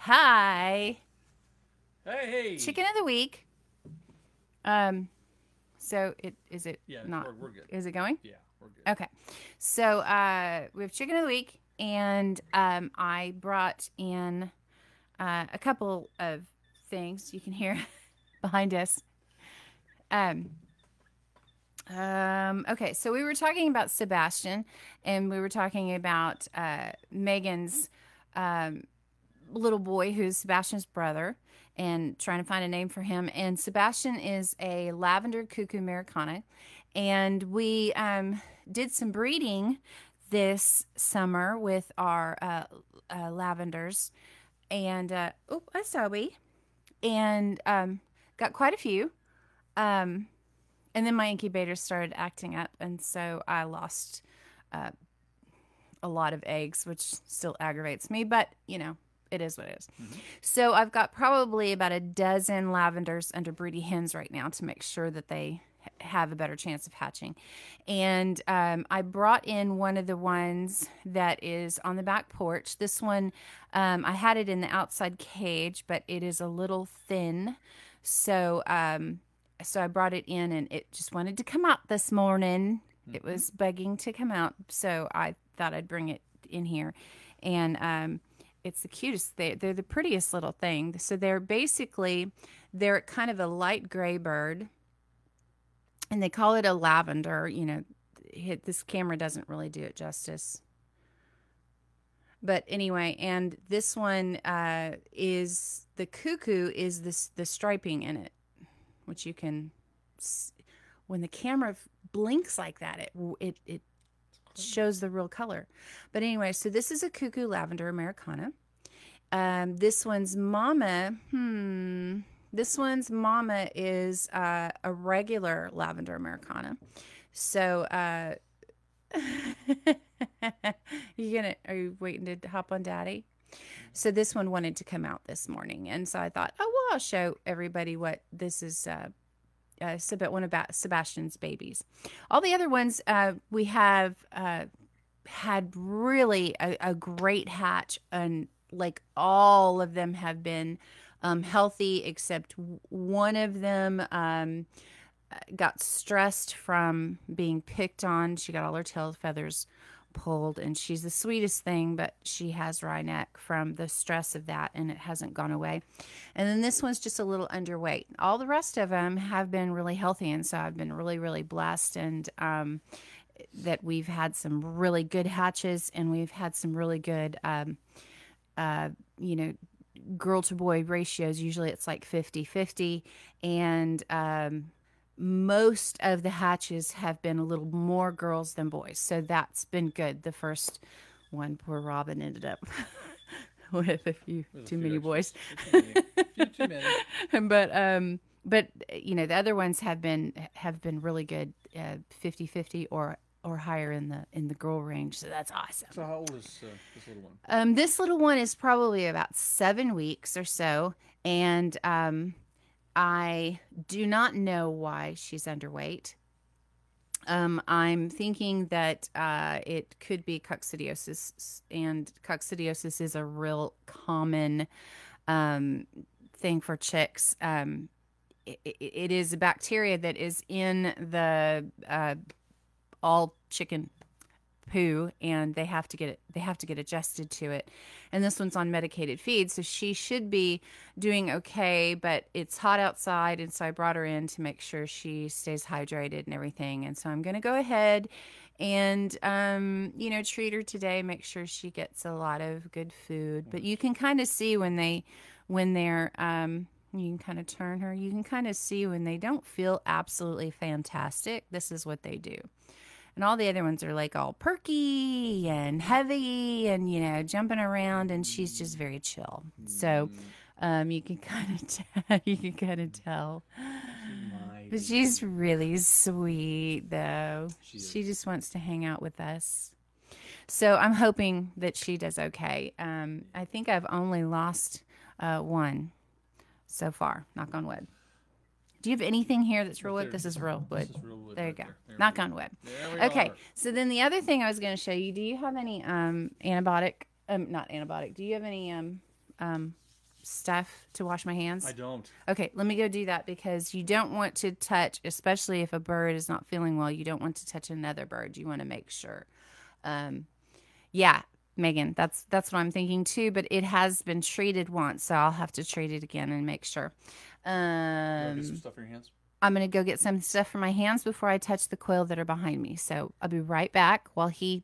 Hi. Hey. Chicken of the week. Um, so it is it Yeah, not? we're good. Is it going? Yeah, we're good. Okay. So we have chicken of the week, and I brought in a couple of things you can hear behind us. Um, okay, so we were talking about Sebastian, and we were talking about Megan's um, little boy who's Sebastian's brother and trying to find a name for him. And Sebastian is a lavender cuckoo Americana. And we did some breeding this summer with our lavenders. And, oh, I saw we. And got quite a few. Um, and then my incubator started acting up. And so I lost a lot of eggs, which still aggravates me. But, it is what it is. Mm-hmm. So I've got probably about a dozen lavenders under broody hens right now to make sure that they have a better chance of hatching. And I brought in one of the ones that is on the back porch. This one, I had it in the outside cage, but it is a little thin. So, so I brought it in and it just wanted to come out this morning. It was begging to come out. So I thought I'd bring it in here. And, it's the cutest. They're the prettiest little thing. So they're kind of a light gray bird, and they call it a lavender. This camera doesn't really do it justice. But anyway, and this one is the cuckoo is the striping in it, which you can, when the camera blinks like that, it shows the real color. But anyway, so this is a cuckoo lavender Americana. This one's mama is a regular lavender Americana. So are you waiting to hop on Daddy? So this one wanted to come out this morning, and so I thought, oh well, I'll show everybody what this is. One of Sebastian's babies. All the other ones we have had really a great hatch, and like all of them have been healthy except one of them got stressed from being picked on. She got all her tail feathers pulled, and she's the sweetest thing, but she has wry neck from the stress of that, and it hasn't gone away. And then this one's just a little underweight. All the rest of them have been really healthy, and so I've been really, really blessed, and that we've had some really good hatches, and we've had some really good girl to boy ratios. Usually it's like 50-50, and most of the hatches have been a little more girls than boys, so that's been good. The first one, poor Robin, ended up with a few too many boys. Too many. But the other ones have been really good, 50-50 or higher in the girl range, so that's awesome. So how old is this little one? This little one is probably about 7 weeks or so, and I do not know why she's underweight. I'm thinking that it could be coccidiosis, and coccidiosis is a real common thing for chicks. It is a bacteria that is in the all chicken poo, and they have to get adjusted to it. And this one's on medicated feed, so she should be doing okay, but it's hot outside, and so I brought her in to make sure she stays hydrated and everything. And so I'm going to go ahead and treat her today, make sure she gets a lot of good food. But you can kind of see when they're you can kind of turn her, you can kind of see when they don't feel absolutely fantastic, this is what they do. And all the other ones are like all perky and heavy and, jumping around, and she's just very chill. So you can kind of tell. But she's really sweet, though. She just wants to hang out with us. So I'm hoping that she does okay. I think I've only lost one so far, knock on wood. Do you have anything here that's real wood? This is real wood. This is real wood. There you Right go. there. Knock on wood. Okay. So then the other thing I was going to show you, do you have any antibiotic? Not antibiotic. Do you have any stuff to wash my hands? I don't. Okay, let me go do that because you don't want to touch, especially if a bird is not feeling well, you don't want to touch another bird. You want to make sure. Yeah, Megan, that's what I'm thinking too, but it has been treated once, so I'll have to treat it again and make sure. You want to get some stuff for your hands? I'm going to go get some stuff for my hands before I touch the quail that are behind me. So I'll be right back while he,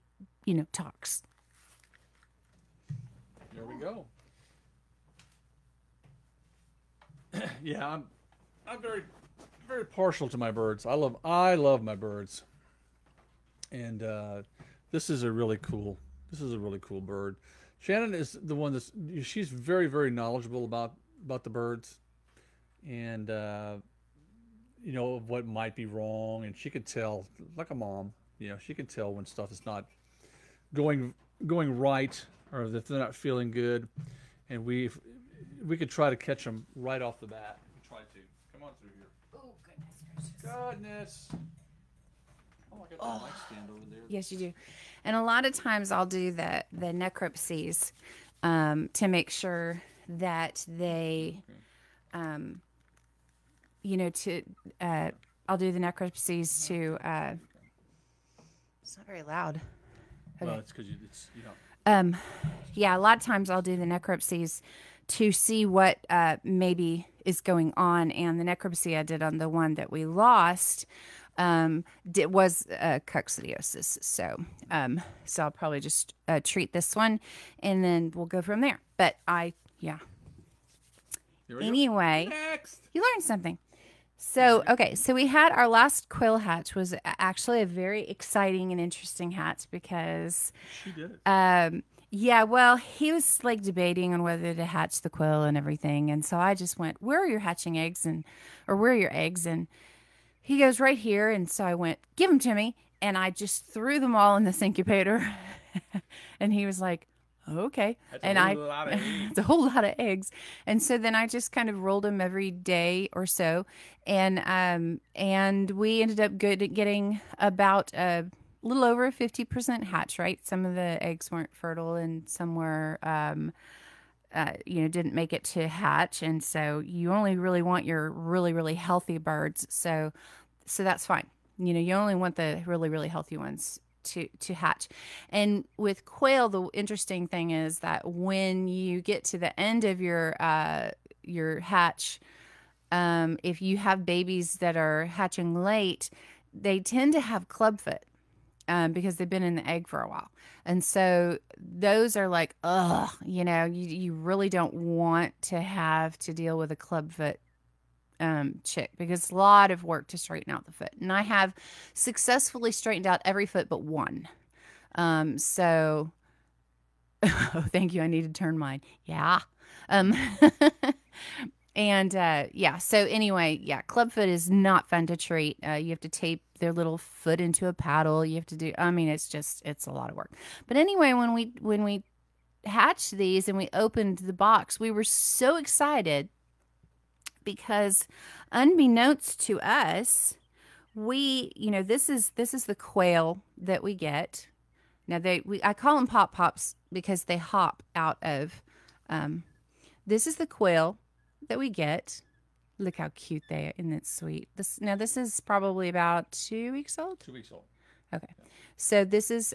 talks. There we go. Yeah, I'm very, very partial to my birds. I love my birds. And this is a really cool bird. Shannon is the one she's very, very knowledgeable about the birds, and of what might be wrong, and she can tell, like a mom, she can tell when stuff is not going right, or if they're not feeling good, and we could try to catch them right off the bat. Try to come on through here. Oh goodness gracious! Goodness! Oh, I got the mic stand over there. Yes, you do. And a lot of times I'll do the necropsies to make sure that they, I'll do the necropsies to. It's not very loud. Okay. Well, it's because you. Yeah, a lot of times I'll do the necropsies to see what maybe is going on, and the necropsy I did on the one that we lost. Was coccidiosis, so I'll probably just treat this one, and then we'll go from there. But anyway, next you learned something. So so we had our last quail hatch was actually a very exciting and interesting hatch because she did it. Yeah, well, he was like debating on whether to hatch the quail and everything, and so I just went, "Where are your hatching eggs?" or "Where are your eggs?" and he goes, "Right here." And so I went, "Give them to me." And I just threw them all in this incubator. And he was like, "Okay." That's it's a whole lot of eggs. And so then I just kind of rolled them every day or so. And we ended up getting about a little over 50% hatch rate. Some of the eggs weren't fertile and some were, didn't make it to hatch. And so you only really want your really, really healthy birds. So that's fine. You only want the really, really healthy ones to hatch. And with quail, the interesting thing is that when you get to the end of your hatch, if you have babies that are hatching late, they tend to have clubfoot. Because they've been in the egg for a while. And so those are like, you really don't want to have to deal with a clubfoot chick because it's a lot of work to straighten out the foot. And I have successfully straightened out every foot but one. Oh, thank you. I need to turn mine. Yeah. And so anyway, clubfoot is not fun to treat. You have to tape their little foot into a paddle. You have to do, it's a lot of work. But anyway, when we hatched these and we opened the box, we were so excited because unbeknownst to us, this is the quail that we get. Now I call them pop-pops because they hop out of, this is the quail that we get. Look how cute they are. Isn't it sweet? This is probably about 2 weeks old. 2 weeks old. Okay. Yeah. So this is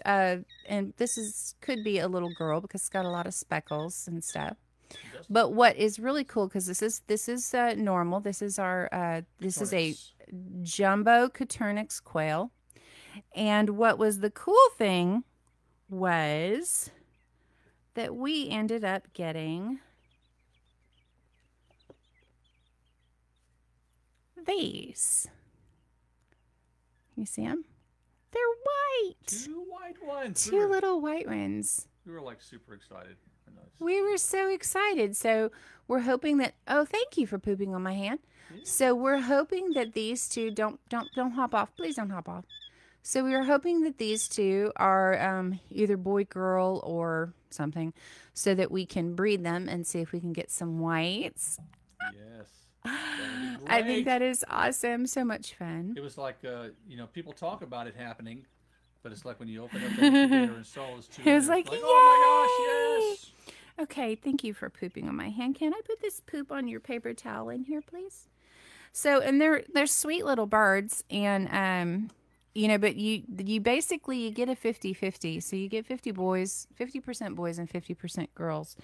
could be a little girl because it's got a lot of speckles and stuff. But what is really cool, because this is normal. This is our this is a jumbo Coturnix quail. And what was the cool thing was that we ended up getting these. You see them? They're white. 2 white ones. Two little white ones. We were like super excited. We were so excited. So we're hoping that, oh, thank you for pooping on my hand. Yeah. So we're hoping that these two don't hop off. Please don't hop off. So we were hoping that these two are either boy, girl, or something, so that we can breed them and see if we can get some whites. Yes. I think that is awesome. So much fun. It was like, people talk about it happening, but it's like when you open up the incubator and saw those two. It was like, oh my gosh, yes. Okay, thank you for pooping on my hand. Can I put this poop on your paper towel in here, please? So, and they're sweet little birds, and you know, but you basically you get a 50-50. So you get 50% boys and 50% girls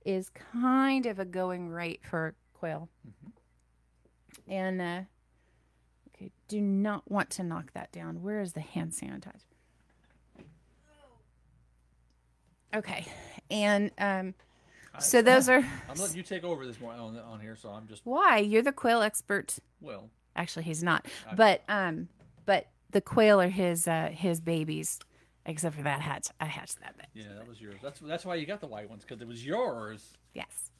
is kind of a going rate for quail. And okay, do not want to knock that down. Where is the hand sanitizer? Okay, and so those are. I'm letting you take over this more on here, so I'm just. Why? You're the quail expert. Well, actually, he's not. But the quail are his babies. Except for that hatch, I hatched that. Yeah, that was yours. That's why you got the white ones, because it was yours. Yes.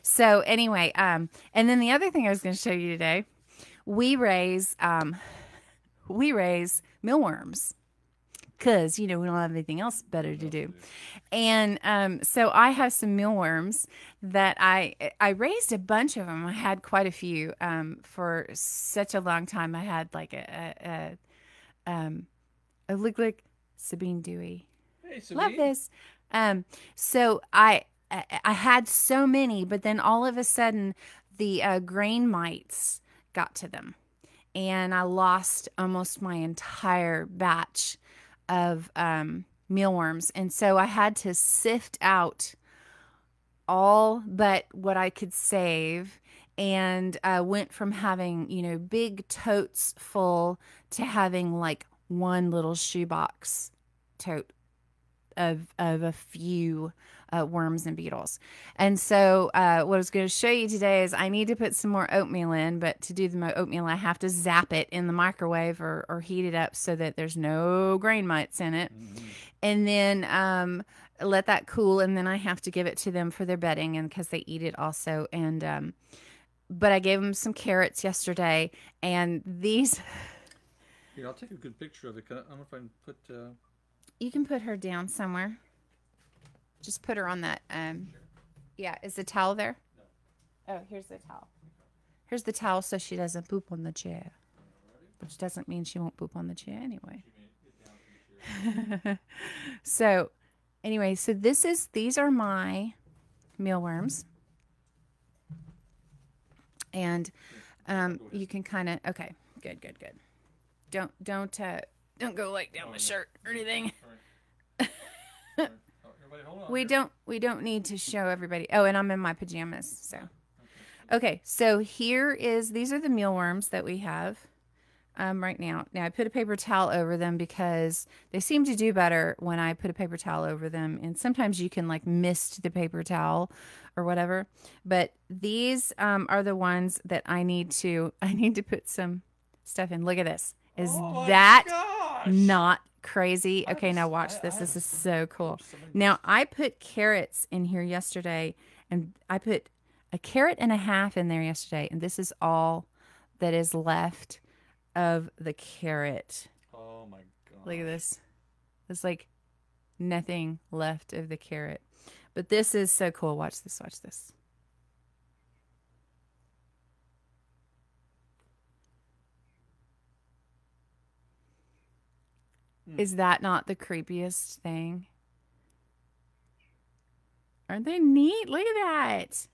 So anyway, and then the other thing I was going to show you today, we raise mealworms. Because, you know, we don't have anything else better to do. And so I have some mealworms that I raised a bunch of them. I had quite a few for such a long time. I had like a look like Sabine Dewey. Hey, Sabine. Love this. So I had so many, but then all of a sudden the grain mites got to them. And I lost almost my entire batch of mealworms, and so I had to sift out all but what I could save, and went from having, you know, big totes full to having like one little shoebox tote of a few worms and beetles. And so what I was going to show you today is I need to put some more oatmeal in, but to do the oatmeal I have to zap it in the microwave or heat it up so that there's no grain mites in it. And then let that cool, and then I have to give it to them for their bedding, and because they eat it also. And but I gave them some carrots yesterday, and these Here, I'll take a good picture of it. I don't know if I can put you can put her down somewhere. Just put her on that. Yeah, is the towel there? No. Oh, here's the towel. Here's the towel so she doesn't poop on the chair. Which doesn't mean she won't poop on the chair anyway. So, anyway, so these are my mealworms. And you can kind of, okay, good. Don't go like down my shirt or anything. We don't need to show everybody. Oh, and I'm in my pajamas, so. Okay, so these are the mealworms that we have right now. Now, I put a paper towel over them because they seem to do better when I put a paper towel over them. And sometimes you can like mist the paper towel or whatever. But these are the ones that I need to put some stuff in. Look at this. Is that not crazy? Okay, now watch this. This is so cool. Now, I put carrots in here yesterday, and I put a carrot and a half in there yesterday, and this is all that is left of the carrot. Oh my god. Look at this. There's like nothing left of the carrot. But this is so cool. Watch this. Is that not the creepiest thing? Aren't they neat? Look at that.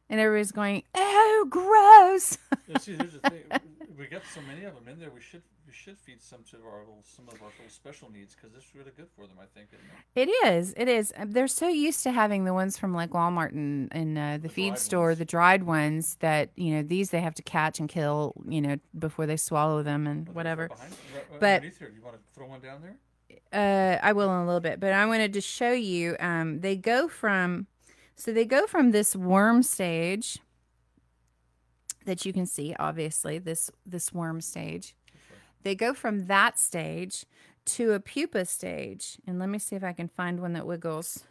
And everybody's going, oh, gross. Yeah, see, here's the thing. We got so many of them in there. We should feed some of our little special needs, because this is really good for them, I think. Isn't it? It is. They're so used to having the ones from like Walmart and the feed store, the dried ones that, you know, these they have to catch and kill, you know, before they swallow them and whatever. But you want to throw one down there? I will in a little bit, but I wanted to show you. They go from this worm stage that you can see, obviously, this worm stage. They go from that stage to a pupa stage. And let me see if I can find one that wiggles.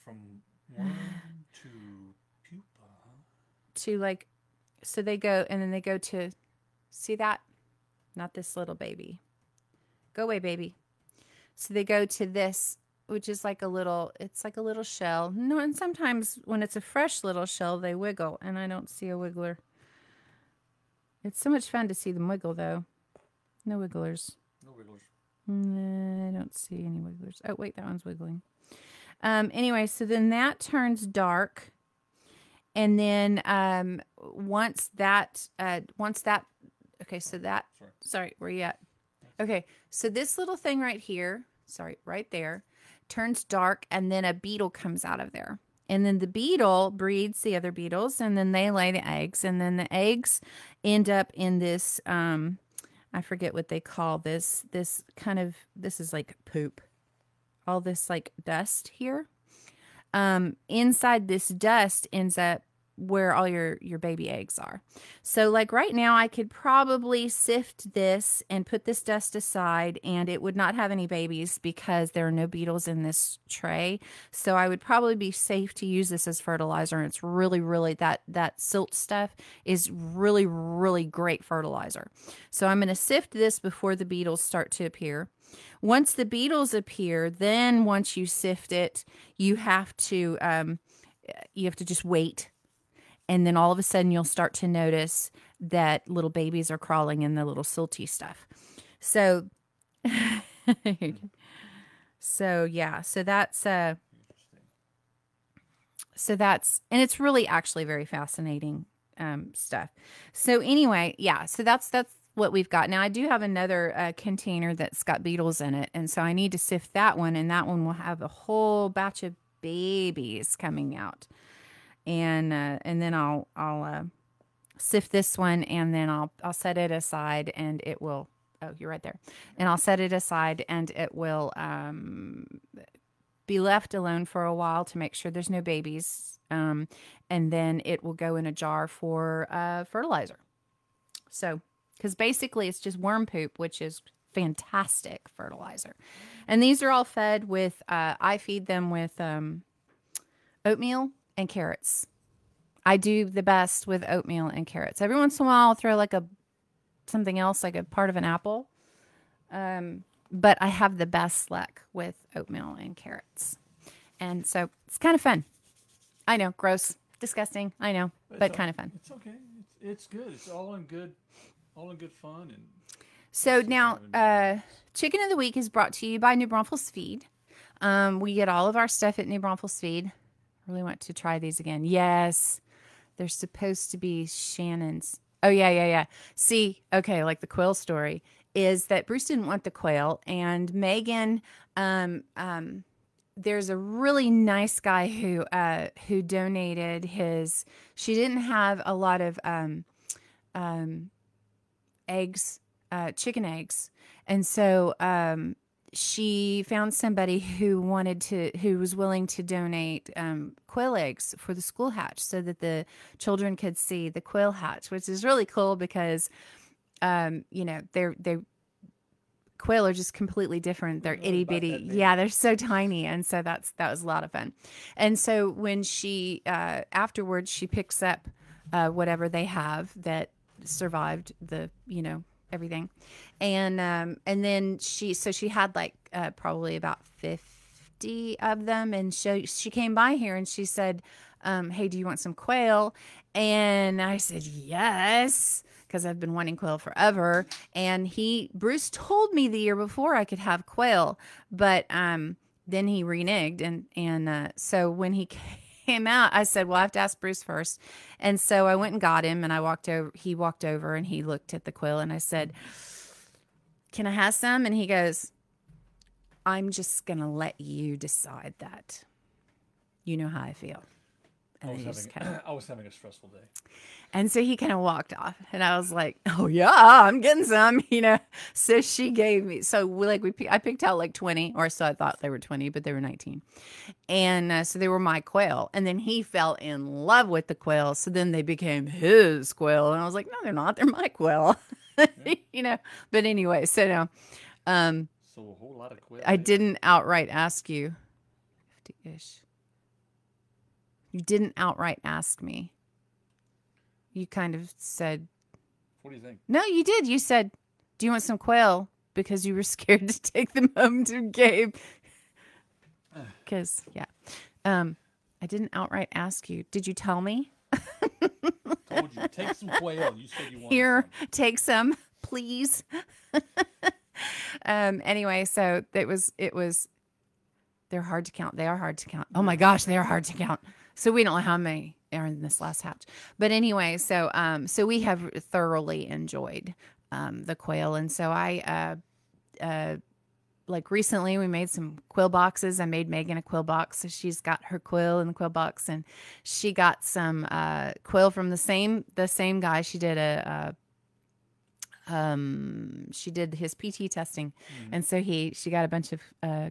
From worm to pupa. To like, so they go, and then they go to, see that? Not this little baby. Go away, baby. So they go to this, which is like it's like a little shell. No, and sometimes when it's a fresh little shell, they wiggle, and I don't see a wiggler. It's so much fun to see them wiggle, though. No wigglers. No wigglers. I don't see any wigglers. Oh, wait, that one's wiggling. Anyway, so then that turns dark. And then once that, okay, so that, sorry, where you at? Okay, so this little thing right here, sorry, right there, turns dark, and then a beetle comes out of there. And then the beetle breeds the other beetles, and then they lay the eggs, and then the eggs end up in this, I forget what they call this kind of, this is like poop, all this like dust here. Inside this dust ends up where all your baby eggs are. So like right now I could probably sift this and put this dust aside, and it would not have any babies because there are no beetles in this tray. So I would probably be safe to use this as fertilizer. And it's really, really, that silt stuff is really, really great fertilizer. So I'm going to sift this before the beetles start to appear. Once the beetles appear, then once you sift it, you have to just wait. And then all of a sudden you'll start to notice that little babies are crawling in the little silty stuff. So, so yeah, so that's, and it's really actually very fascinating stuff. So anyway, yeah, so that's what we've got. Now I do have another container that's got beetles in it. And so I need to sift that one, and that one will have a whole batch of babies coming out. And then I'll sift this one, and then I'll set it aside, and it will, oh, you're right there. And I'll set it aside, and it will be left alone for a while to make sure there's no babies. And then it will go in a jar for fertilizer. So, because basically it's just worm poop, which is fantastic fertilizer. And these are all fed with, I feed them with oatmeal and carrots. I do the best with oatmeal and carrots. Every once in a while I'll throw like something else, like a part of an apple. But I have the best luck with oatmeal and carrots. And so it's kind of fun. I know, gross, disgusting, I know, but kind of fun. It's okay. It's good. It's all in good fun. And so now, Chicken of the Week is brought to you by New Braunfels Feed. We get all of our stuff at New Braunfels Feed. Really want to try these again. Yes, they're supposed to be Shannon's. Oh, yeah. See, okay, like the quail story is that Bruce didn't want the quail, and Megan, there's a really nice guy who donated his, she didn't have a lot of eggs, chicken eggs. And so she found somebody who was willing to donate quail eggs for the school hatch so that the children could see the quail hatch, which is really cool because, you know, they quail are just completely different. They're itty bitty. Yeah, they're so tiny. And so that was a lot of fun. And so when she, afterwards, she picks up whatever they have that survived the, you know, everything. And then she had like probably about 50 of them. And she came by here and she said, hey, do you want some quail? And I said, yes, because I've been wanting quail forever. And Bruce told me the year before I could have quail, but then he reneged. And so when he came out, I said, well, I have to ask Bruce first. And so I went and got him, and he walked over and he looked at the quail, and I said, can I have some? And he goes, I'm just going to let you decide that. You know how I feel. And I was having a stressful day. And so he kind of walked off, and I was like, oh yeah, I'm getting some, you know? So she gave me, I picked out like 20, or so I thought they were 20, but they were 19. And so they were my quail. And then he fell in love with the quail. So then they became his quail. And I was like, no, they're not. They're my quail, you know? But anyway, so no. So a whole lot of quail. I didn't outright ask you. 50-ish. You didn't outright ask me. You kind of said... What do you think? No, you did. You said, do you want some quail? Because you were scared to take them home to Gabe. Because, yeah. I didn't outright ask you. Did you tell me? Told you. Take some quail. You said you wanted Here, some. take some, please. Anyway, so it was They're hard to count. They are hard to count. Oh my gosh, they are hard to count. So we don't know how many are in this last hatch. But anyway, so we have thoroughly enjoyed the quail. And so like recently we made some quill boxes. I made Megan a quill box. So she's got her quill in the quill box, and she got some quill from the same guy. She did she did his PT testing, and so she got a bunch of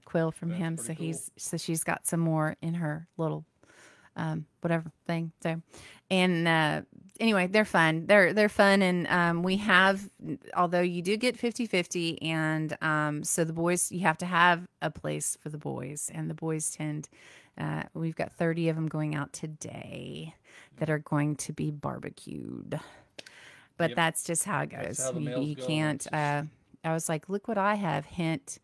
quill from him. So cool. she's got some more in her little whatever thing. So, and anyway, they're fun. They're fun, and we have, although you do get 50-50, and so the boys, you have to have a place for the boys, and the boys tend. We've got 30 of them going out today that are going to be barbecued. But that's just how it goes. How the males You go. can't. I was like, look what I have. Hint,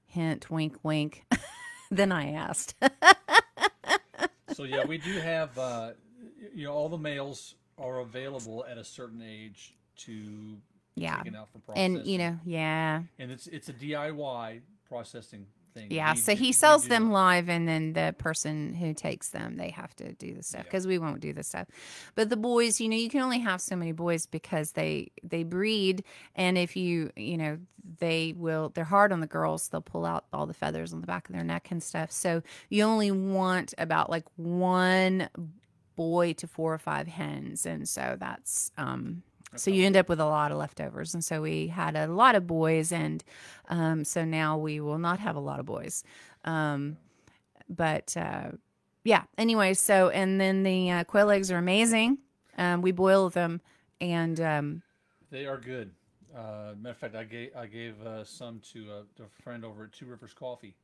hint, wink, wink. Then I asked. So yeah, we do have, all the males are available at a certain age to be taken out for processing. And yeah. And it's a DIY processing thing. Yeah, so he sells them live, and then the person who takes them, they have to do the stuff, because we won't do the stuff. But the boys, you can only have so many boys because they breed, and if they're hard on the girls. They'll pull out all the feathers on the back of their neck and stuff. So you only want about like one boy to 4 or 5 hens, and so that's so you end up with a lot of leftovers. And so we had a lot of boys, and so now we will not have a lot of boys. But yeah, anyway, so, and then the quail eggs are amazing. We boil them, and they are good. Matter of fact, I gave some to a friend over at Two Rivers Coffee,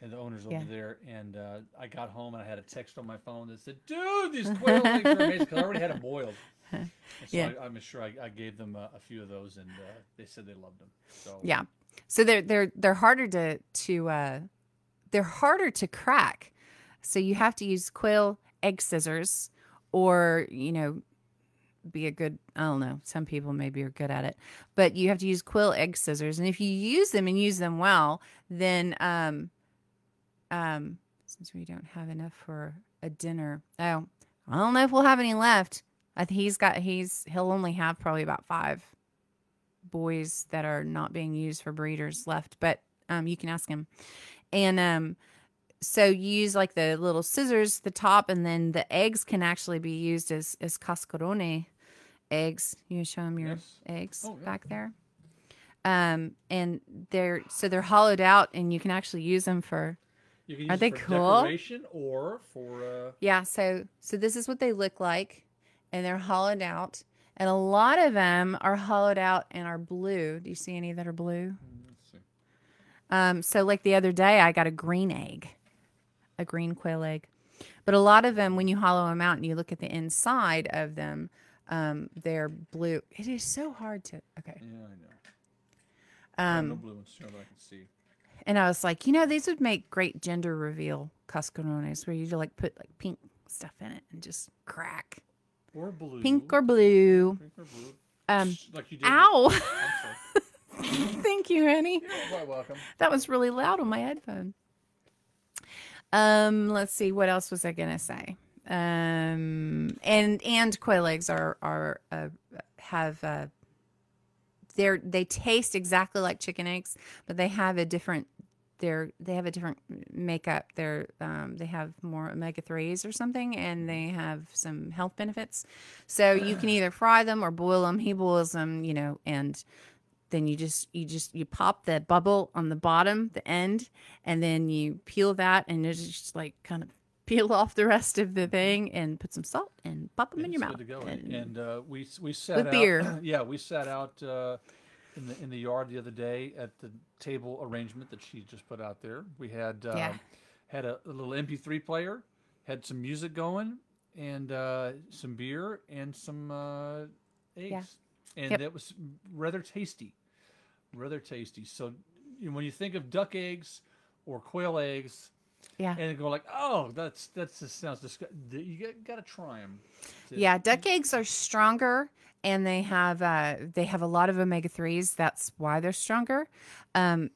and the owners over there. And I got home and I had a text on my phone that said, "Dude, these quail eggs are amazing," because I already had them boiled. And so I'm sure I gave them a few of those, and they said they loved them. So yeah, so they're harder they're harder to crack. So you have to use quail egg scissors, or be a good, I don't know, some people maybe are good at it, but you have to use quill egg scissors. And if you use them and use them well, then since we don't have enough for a dinner, I don't know if we'll have any left. I think he'll only have probably about 5 boys that are not being used for breeders left, but you can ask him. And so you use like the little scissors, the top, and then the eggs can actually be used as cascarone eggs. You show them your eggs back there. And they're hollowed out, and you can actually use them for. You can use are they for cool? Decoration or for. Yeah. So this is what they look like, and they're hollowed out, and a lot of them are hollowed out and are blue. Do you see any that are blue? Let's see. So like the other day, I got a green egg. A green quail egg. But a lot of them, when you hollow them out and you look at the inside of them, they're blue. It is so hard to, okay. Yeah, I know. No blue ones, that I can see. And I was like, these would make great gender reveal cascarones, where you like put like pink stuff in it and just crack. Or blue. Pink or blue. Pink or blue. Like you did. Ow! Thank you, honey. You're quite welcome. That was really loud on my headphone. Let's see, what else was I gonna say? And quail eggs they taste exactly like chicken eggs, but they have a different makeup. They have more omega-3s or something, and they have some health benefits. So you can either fry them or boil them. He boils them, and then you pop the bubble on the bottom, the end, and then you peel that, and just like kind of peel off the rest of the thing and put some salt and pop them in your mouth. Good to go. And we sat with out, beer. Yeah, we sat out in the yard the other day at the table arrangement that she just put out there. We had had a little MP3 player, had some music going, and some beer and some eggs, and it was rather tasty. So when you think of duck eggs or quail eggs, and go like, oh, that just sounds disgusting. You got to try them. Yeah, duck eggs are stronger and they have a lot of omega-3s. That's why they're stronger. And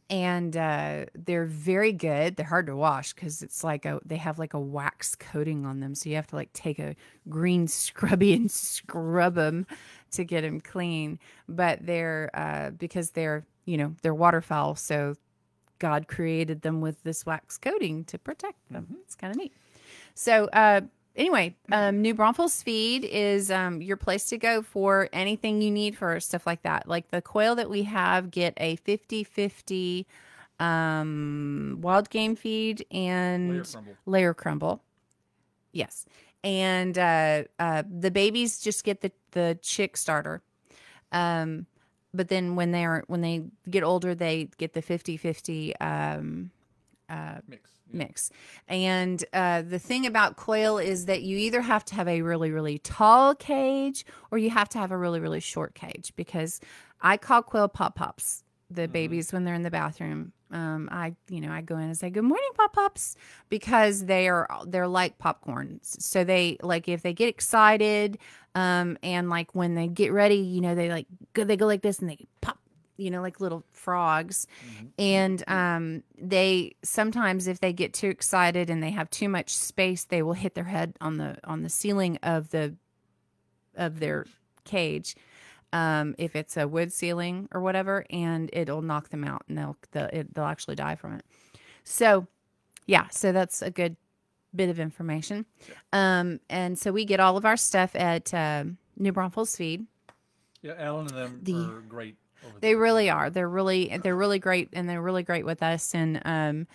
they're very good. They're hard to wash because it's like they have like a wax coating on them. So you have to like take a green scrubby and scrub them to get them clean. But they're because they're they're waterfowl, so God created them with this wax coating to protect them. It's kind of neat. So anyway, New Braunfels Feed is your place to go for anything you need for stuff like that. Like the quail that we have get a 50-50 wild game feed and layer crumble. Yes. And the babies just get the chick starter. But then when they get older, they get the 50-50 mix. And the thing about quail is that you either have to have a really, really tall cage or you have to have a really, really short cage, because I call quail pop-pops, the babies, when they're in the bathroom. I go in and say, "Good morning, pop-pops," because they're like popcorn. So they, like, if they get excited, and like when they get ready, they go like this and they pop, like little frogs. And they sometimes, if they get too excited and they have too much space, they will hit their head on the ceiling of their cage. If it's a wood ceiling or whatever, and it'll knock them out, and they'll actually die from it. So, yeah, so that's a good bit of information. And so we get all of our stuff at New Braunfels Feed. Yeah, Alan and them are great. They really are. They're really great, and they're really great with us. And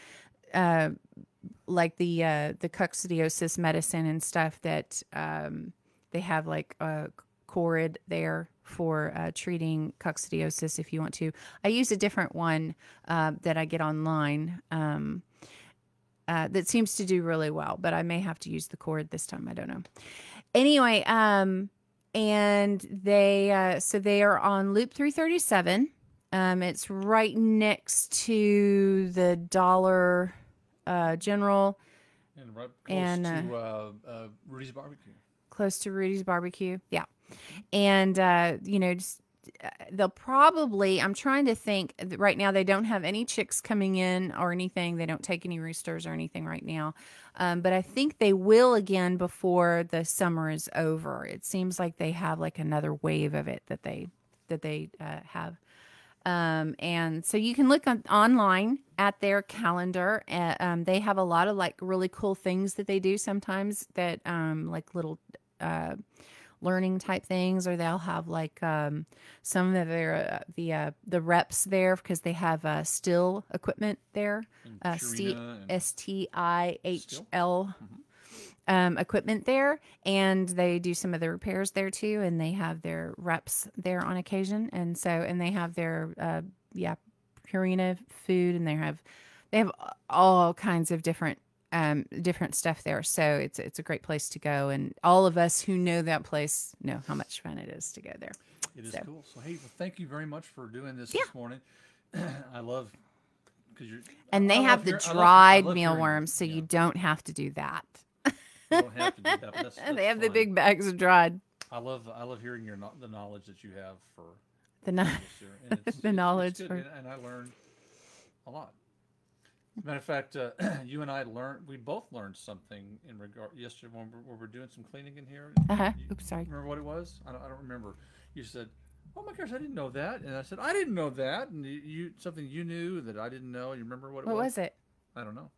like the coccidiosis medicine and stuff that they have, like Corid there for treating coccidiosis if you want to. I use a different one that I get online that seems to do really well, but I may have to use the Corid this time. I don't know. Anyway, and they are on Loop 337. It's right next to the Dollar General and right close to Rudy's Barbecue. Close to Rudy's Barbecue, yeah. And they'll probably, I'm trying to think, right now they don't have any chicks coming in or anything. They don't take any roosters or anything right now. But I think they will again before the summer is over. It seems like they have like another wave of it that they have. And so you can look online at their calendar. They have a lot of like really cool things that they do sometimes, that like little learning type things, or they'll have like some of their the reps there, because they have still equipment there, STIHL equipment there, and they do some of the repairs there too, and they have their reps there on occasion. And they have their Purina food, and they have all kinds of different stuff there. So it's a great place to go, and all of us who know that place know how much fun it is to go there. It is cool. So hey, well, thank you very much for doing this this morning. I love, because they have the dried mealworms, so you don't have to do that. You don't have to do that. But that's they have fun. the big bags of dried. I love hearing the knowledge that you have for the knowledge it's good, and I learned a lot. As a matter of fact, you and I we both learned something in regard yesterday when we were doing some cleaning in here. Oops, sorry. Remember what it was? I don't remember. You said, "Oh my gosh, I didn't know that," and I said, "I didn't know that," and something you knew that I didn't know. You remember what it was? What was it? I don't know.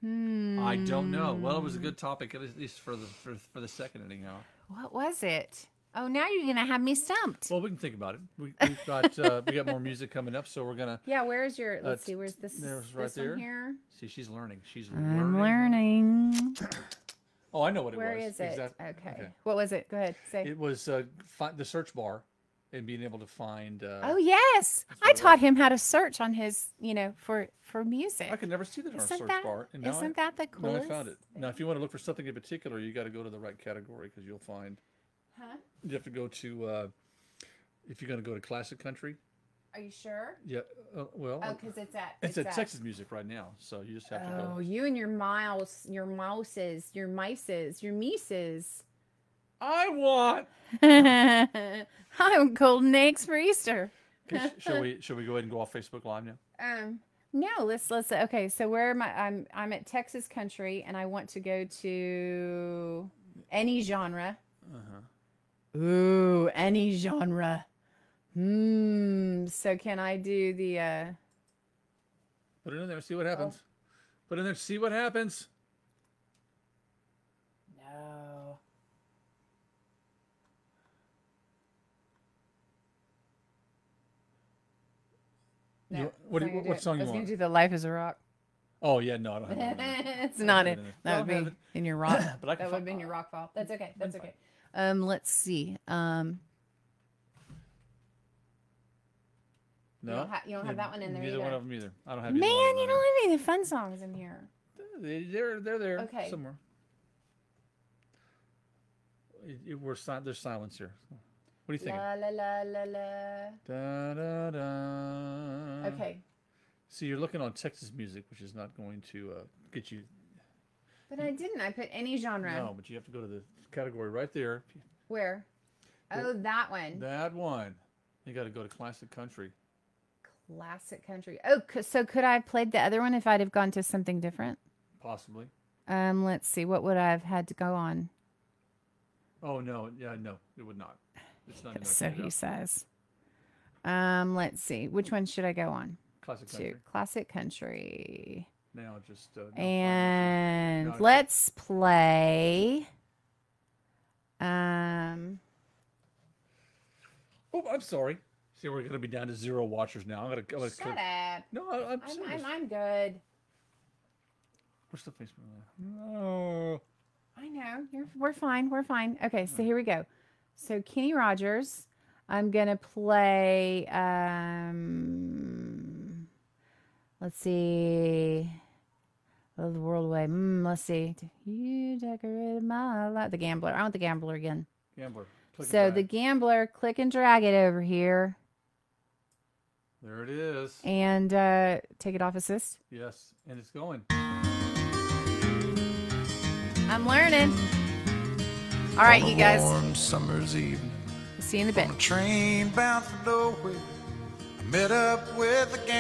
I don't know. Well, it was a good topic, at least for the second anyhow. What was it? Oh, now you're gonna have me stumped. Well, we can think about it. We've got we got more music coming up, so we're gonna. Yeah, where's your? Let's see. Where's this? There's right this there. One here. See, she's learning. I'm learning. Oh, I know what it Where was. Where is it? Exactly. Okay. What was it? Go ahead. Say. It was the search bar, and being able to find. Oh yes, I taught him how to search on his, for music. I could never see the search bar. And isn't that the coolest? No, I found it. Now, if you want to look for something in particular, you got to go to the right category, because you'll find. Huh? You have to go to, if you're going to go to classic country. Are you sure? Yeah. Well. Oh, because it's at Texas music right now, so you just have to go. Oh, you and your mouses, your mices. I want. I'm golden eggs for Easter. Okay, shall we go ahead and go off Facebook Live now? No, let's okay, so where am I? I'm at Texas Country and I want to go to any genre. Ooh, any genre. So can I do the Put it in there, see what happens. Put it in there, see what happens. No. No, What song you I was want? gonna do the Life is a Rock. Oh yeah, no, I don't have that one. It's not it. in there. That would Don't have be it. in your rock. But I can That would find- be in your rock file. That's okay. That's fine. okay. Let's see. No, you don't have that one in there Neither either. one of them either. I don't have. Man, either one of you them don't have any of the fun songs in here. They're there. Okay. Somewhere. There's silence here. What do you think? La la la la la. Da, da, da. Okay. See, you're looking on Texas music, which is not going to get you. But I didn't. I put any genre. No, but you have to go to the category right there. Where? Oh, that one. That one. You got to go to classic country. Classic country. Oh, so could I have played the other one if I'd have gone to something different? Possibly. Let's see. What would I have had to go on? Oh no, yeah, no, it would not. It's not. So he says. Let's see. Which one should I go on? Classic country. To classic country. Now just. And No, let's play. Oh, I'm sorry. See, we're gonna be down to 0 watchers now. I'm gonna Shut up. No, I'm serious. I'm good. Where's the Facebook? No. I know. We're fine. We're fine. Okay, so here we go. So Kenny Rogers. I'm gonna play. Let's see. Oh, the world away. Let's see. You decorated my life. The Gambler. I want the Gambler again. Gambler. Click So and the drag. Gambler. Click and drag it over here, There it is. and take it off assist. Yes, and it's going. I'm learning. All right, you guys. Warm summer's evening, See you in a bit. on a train bound for nowhere. I met up with a gang.